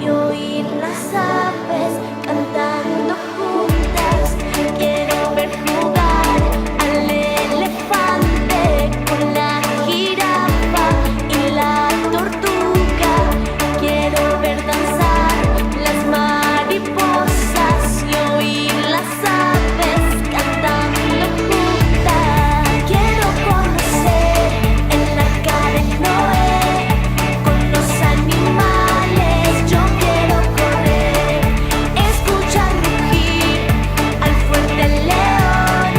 y oír las aves cantando juntas. Quiero ver jugar al elefante con la jirafa y la tortuga. Quiero ver danzar las mariposas y oír las aves cantando juntas. Quiero conocer el arca de Noé con los animales. Yo quiero correr, escuchar rugir al fuerte león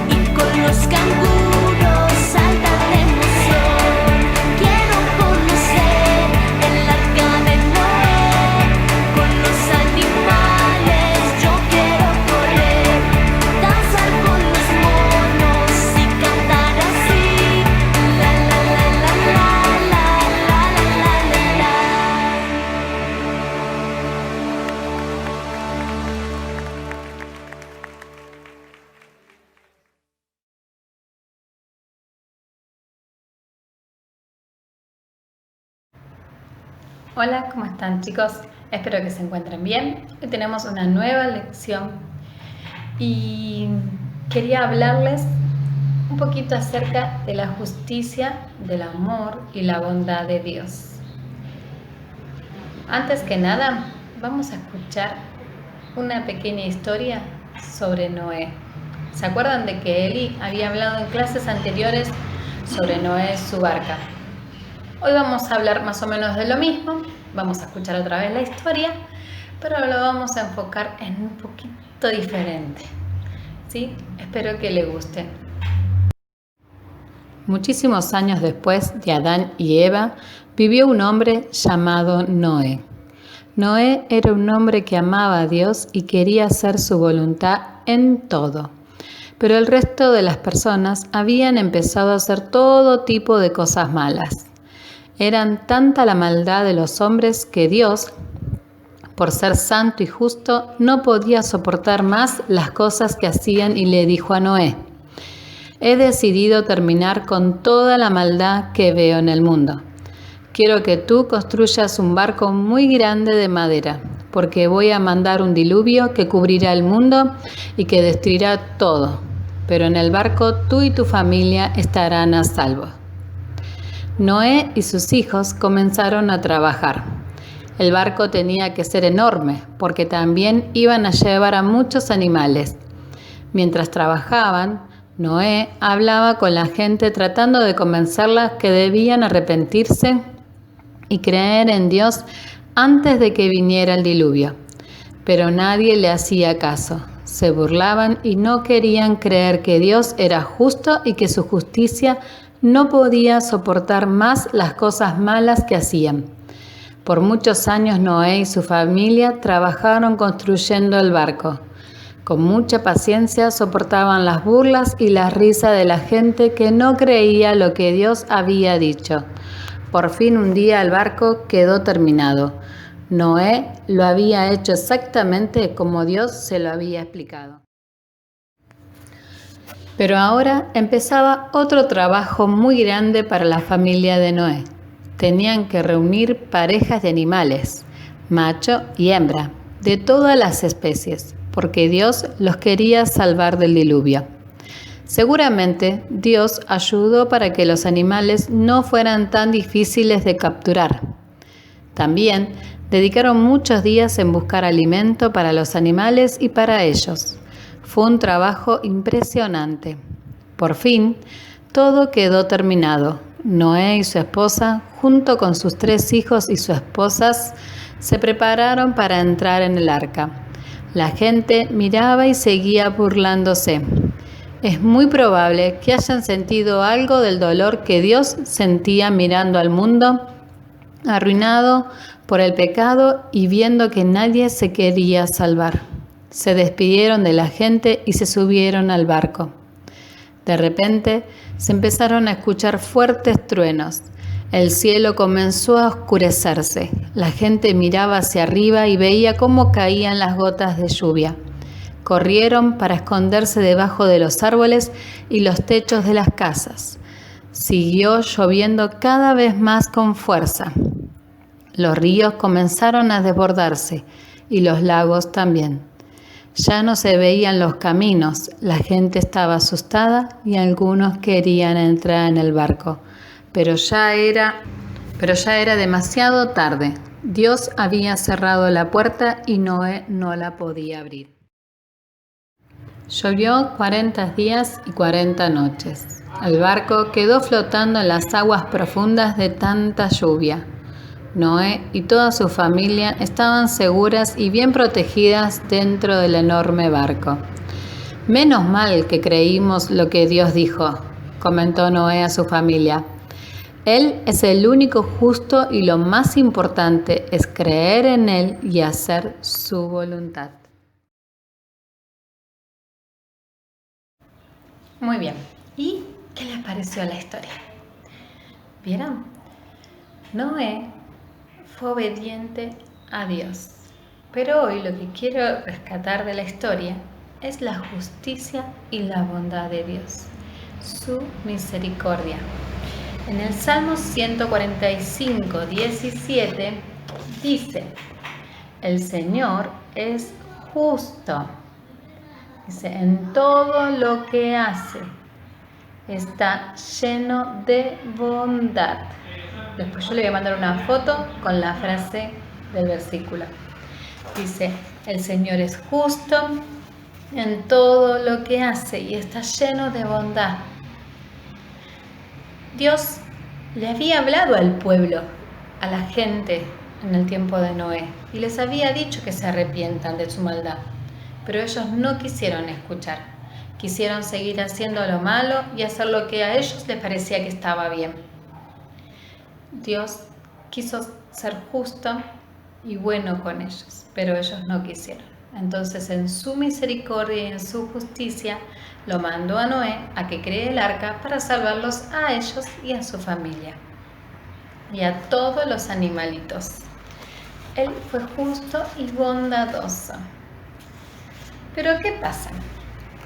y con los canguros saltar de emoción. Quiero conocer el arca de Noé con los animales. Yo quiero correr, danzar con los monos y cantar así. La la la la la la la la la la. Hola, ¿cómo están, chicos? Espero que se encuentren bien. Hoy tenemos una nueva lección y quería hablarles un poquito acerca de la justicia, del amor y la bondad de Dios. Antes que nada, vamos a escuchar una pequeña historia sobre Noé. ¿Se acuerdan de que Eli había hablado en clases anteriores sobre Noé, su barca? Hoy vamos a hablar más o menos de lo mismo, vamos a escuchar otra vez la historia, pero lo vamos a enfocar en un poquito diferente, ¿sí? Espero que le guste. Muchísimos años después de Adán y Eva, vivió un hombre llamado Noé. Noé era un hombre que amaba a Dios y quería hacer su voluntad en todo. Pero el resto de las personas habían empezado a hacer todo tipo de cosas malas. Eran tanta la maldad de los hombres que Dios, por ser santo y justo, no podía soportar más las cosas que hacían y le dijo a Noé: he decidido terminar con toda la maldad que veo en el mundo. Quiero que tú construyas un barco muy grande de madera, porque voy a mandar un diluvio que cubrirá el mundo y que destruirá todo. Pero en el barco tú y tu familia estarán a salvo. Noé y sus hijos comenzaron a trabajar. El barco tenía que ser enorme, porque también iban a llevar a muchos animales. Mientras trabajaban, Noé hablaba con la gente tratando de convencerlas que debían arrepentirse y creer en Dios antes de que viniera el diluvio. Pero nadie le hacía caso. Se burlaban y no querían creer que Dios era justo y que su justicia no podía soportar más las cosas malas que hacían. Por muchos años Noé y su familia trabajaron construyendo el barco. Con mucha paciencia soportaban las burlas y la risa de la gente que no creía lo que Dios había dicho. Por fin un día el barco quedó terminado. Noé lo había hecho exactamente como Dios se lo había explicado. Pero ahora empezaba otro trabajo muy grande para la familia de Noé. Tenían que reunir parejas de animales, macho y hembra, de todas las especies, porque Dios los quería salvar del diluvio. Seguramente Dios ayudó para que los animales no fueran tan difíciles de capturar. También dedicaron muchos días en buscar alimento para los animales y para ellos. Fue un trabajo impresionante. Por fin, todo quedó terminado. Noé y su esposa, junto con sus 3 hijos y sus esposas, se prepararon para entrar en el arca. La gente miraba y seguía burlándose. Es muy probable que hayan sentido algo del dolor que Dios sentía mirando al mundo arruinado por el pecado y viendo que nadie se quería salvar. Se despidieron de la gente y se subieron al barco. De repente se empezaron a escuchar fuertes truenos. El cielo comenzó a oscurecerse. La gente miraba hacia arriba y veía cómo caían las gotas de lluvia. Corrieron para esconderse debajo de los árboles y los techos de las casas. Siguió lloviendo cada vez más con fuerza. Los ríos comenzaron a desbordarse y los lagos también. Ya no se veían los caminos, la gente estaba asustada y algunos querían entrar en el barco, pero ya era demasiado tarde. Dios había cerrado la puerta y Noé no la podía abrir. Llovió 40 días y 40 noches. El barco quedó flotando en las aguas profundas de tanta lluvia. Noé y toda su familia estaban seguras y bien protegidas dentro del enorme barco. Menos mal que creímos lo que Dios dijo, comentó Noé a su familia. Él es el único justo y lo más importante es creer en Él y hacer su voluntad. Muy bien. ¿Y qué les pareció la historia? ¿Vieron? Noé fue obediente a Dios. Pero hoy lo que quiero rescatar de la historia es la justicia y la bondad de Dios, su misericordia. En el Salmo 145, 17 dice, el Señor es justo. Dice, en todo lo que hace está lleno de bondad. Después yo le voy a mandar una foto con la frase del versículo. Dice, el Señor es justo en todo lo que hace y está lleno de bondad. Dios le había hablado al pueblo, a la gente en el tiempo de Noé, y les había dicho que se arrepientan de su maldad. Pero ellos no quisieron escuchar, quisieron seguir haciendo lo malo y hacer lo que a ellos les parecía que estaba bien. Dios quiso ser justo y bueno con ellos, pero ellos no quisieron. Entonces, en su misericordia y en su justicia, lo mandó a Noé a que cree el arca para salvarlos a ellos y a su familia y a todos los animalitos. Él fue justo y bondadoso. Pero ¿qué pasa?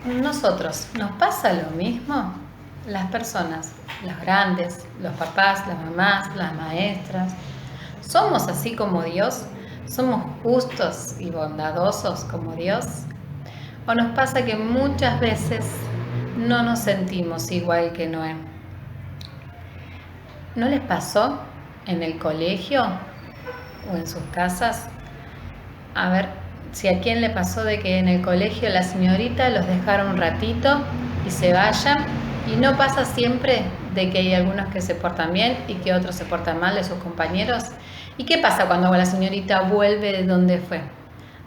¿Nosotros nos pasa lo mismo? Las personas, los grandes, los papás, las mamás, las maestras, ¿somos así como Dios? ¿Somos justos y bondadosos como Dios? ¿O nos pasa que muchas veces no nos sentimos igual que Noé? ¿No les pasó en el colegio o en sus casas? A ver, si a quién le pasó de que en el colegio la señorita los dejara un ratito y se vayan, y no pasa siempre de que hay algunos que se portan bien y que otros se portan mal de sus compañeros. ¿Y qué pasa cuando la señorita vuelve de donde fue?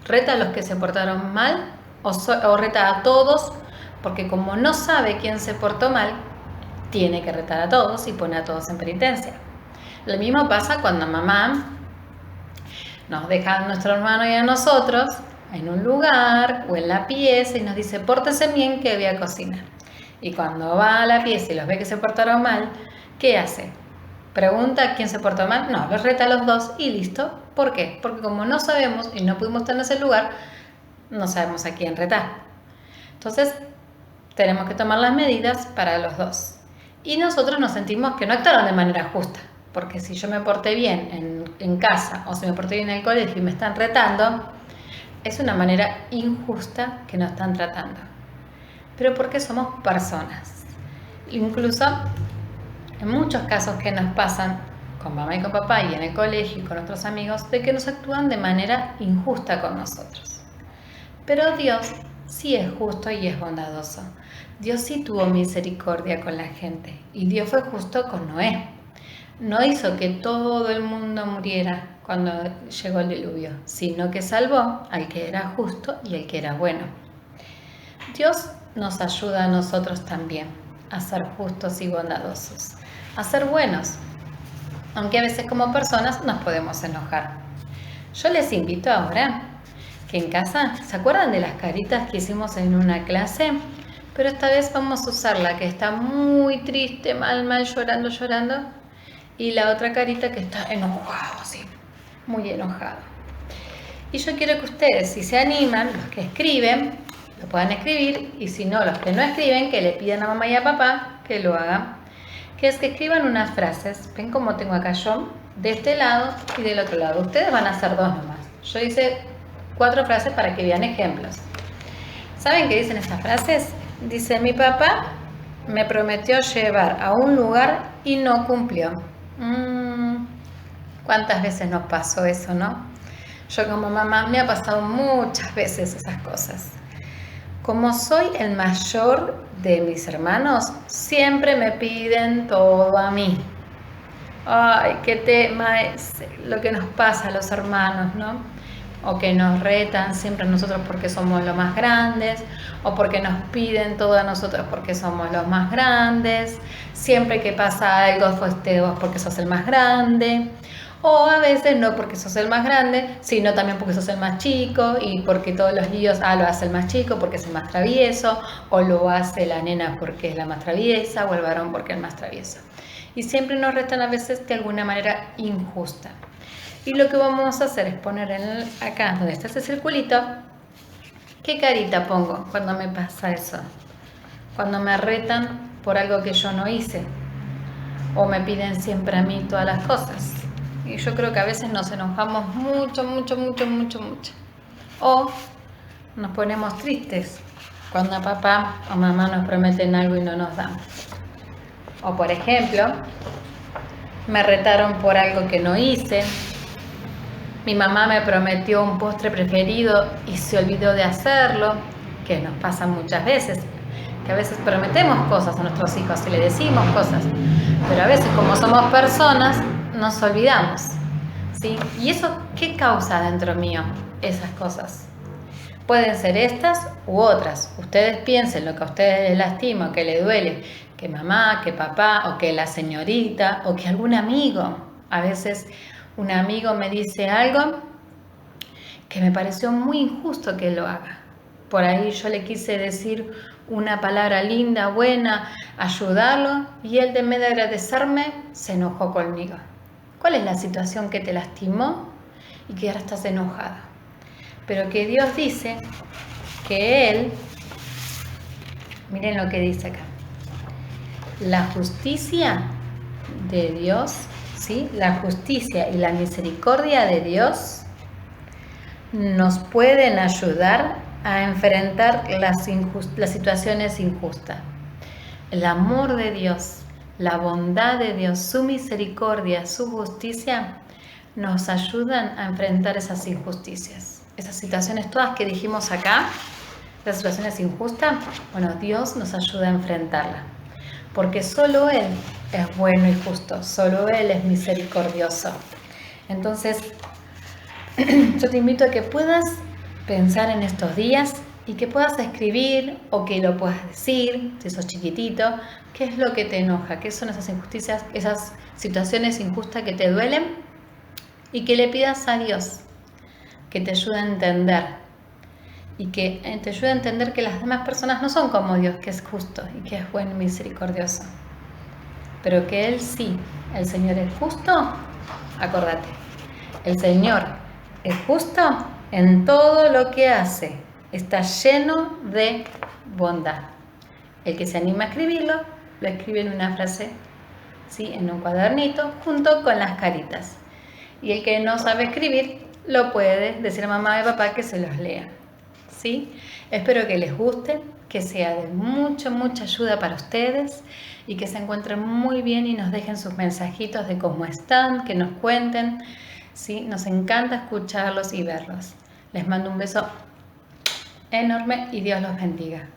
¿Reta a los que se portaron mal o reta a todos? Porque como no sabe quién se portó mal, tiene que retar a todos y pone a todos en penitencia. Lo mismo pasa cuando mamá nos deja a nuestro hermano y a nosotros en un lugar o en la pieza y nos dice, pórtese bien que voy a cocinar. Y cuando va a la pieza y los ve que se portaron mal, ¿qué hace? ¿Pregunta quién se portó mal? No, los reta a los dos y listo. ¿Por qué? Porque como no sabemos y no pudimos estar en ese lugar, no sabemos a quién retar. Entonces, tenemos que tomar las medidas para los dos. Y nosotros nos sentimos que no actuaron de manera justa. Porque si yo me porté bien en casa o si me porté bien en el colegio y me están retando, es una manera injusta que nos están tratando. Pero porque somos personas. Incluso en muchos casos que nos pasan con mamá y con papá y en el colegio y con otros amigos, de que nos actúan de manera injusta con nosotros. Pero Dios sí es justo y es bondadoso. Dios sí tuvo misericordia con la gente y Dios fue justo con Noé. No hizo que todo el mundo muriera cuando llegó el diluvio, sino que salvó al que era justo y al que era bueno. Dios nos ayuda a nosotros también a ser justos y bondadosos, a ser buenos, aunque a veces como personas nos podemos enojar. Yo les invito ahora que en casa, ¿se acuerdan de las caritas que hicimos en una clase? Pero esta vez vamos a usar la que está muy triste, mal, llorando. Y la otra carita que está enojado, así, muy enojado. Y yo quiero que ustedes, si se animan, los que escriben, lo puedan escribir. Y si no, los que no escriben, que le pidan a mamá y a papá que lo hagan. Que es que escriban unas frases. ¿Ven cómo tengo acá yo? de este lado y del otro lado. Ustedes van a hacer 2 nomás. Yo hice 4 frases para que vean ejemplos. ¿Saben qué dicen estas frases? Dice, mi papá me prometió llevar a un lugar y no cumplió. ¿Cuántas veces nos pasó eso, no? Yo como mamá me ha pasado muchas veces esas cosas. Como soy el mayor de mis hermanos, siempre me piden todo a mí. Ay, qué tema es lo que nos pasa a los hermanos, ¿no? O que nos retan siempre a nosotros porque somos los más grandes, o porque nos piden todo a nosotros porque somos los más grandes. Siempre que pasa algo, vos porque sos el más grande. O a veces no porque sos el más grande, sino también porque sos el más chico y porque todos los líos, lo hace el más chico porque es el más travieso, o lo hace la nena porque es la más traviesa, o el varón porque es el más travieso. Y siempre nos restan a veces de alguna manera injusta. Y lo que vamos a hacer es poner acá donde está ese circulito, ¿qué carita pongo cuando me pasa eso? Cuando me retan por algo que yo no hice, o me piden siempre a mí todas las cosas. Y yo creo que a veces nos enojamos mucho. O nos ponemos tristes cuando papá o mamá nos prometen algo y no nos dan. O por ejemplo, me retaron por algo que no hice. Mi mamá me prometió un postre preferido y se olvidó de hacerlo, que nos pasa muchas veces. Que a veces prometemos cosas a nuestros hijos y le decimos cosas, pero a veces como somos personas nos olvidamos, ¿sí? ¿Y eso qué causa dentro mío? Esas cosas. Pueden ser estas u otras. Ustedes piensen lo que a ustedes les lastima, que les duele, que mamá, que papá, o que la señorita, o que algún amigo. A veces un amigo me dice algo que me pareció muy injusto que lo haga. Por ahí yo le quise decir una palabra linda, buena, ayudarlo, y él, en vez de agradecerme, se enojó conmigo. ¿Cuál es la situación que te lastimó y que ahora estás enojada? Pero que Dios dice que Él, miren lo que dice acá, la justicia de Dios, ¿sí? La justicia y la misericordia de Dios nos pueden ayudar a enfrentar las situaciones injustas. El amor de Dios, la bondad de Dios, su misericordia, su justicia, nos ayudan a enfrentar esas injusticias. Esas situaciones todas que dijimos acá, las situaciones injustas, bueno, Dios nos ayuda a enfrentarlas. Porque solo Él es bueno y justo, solo Él es misericordioso. Entonces, yo te invito a que puedas pensar en estos días y que puedas escribir o que lo puedas decir, si sos chiquitito, qué es lo que te enoja, qué son esas injusticias, esas situaciones injustas que te duelen, y que le pidas a Dios que te ayude a entender y que te ayude a entender que las demás personas no son como Dios, que es justo y que es bueno y misericordioso, pero que Él sí, el Señor es justo. Acordate, el Señor es justo en todo lo que hace, está lleno de bondad. El que se anima a escribirlo, lo escribe en una frase, ¿sí? En un cuadernito, junto con las caritas. Y el que no sabe escribir, lo puede decir a mamá y papá que se los lean, ¿sí? Espero que les guste, que sea de mucha ayuda para ustedes y que se encuentren muy bien y nos dejen sus mensajitos de cómo están, que nos cuenten, ¿sí? Nos encanta escucharlos y verlos. Les mando un beso enorme y Dios los bendiga.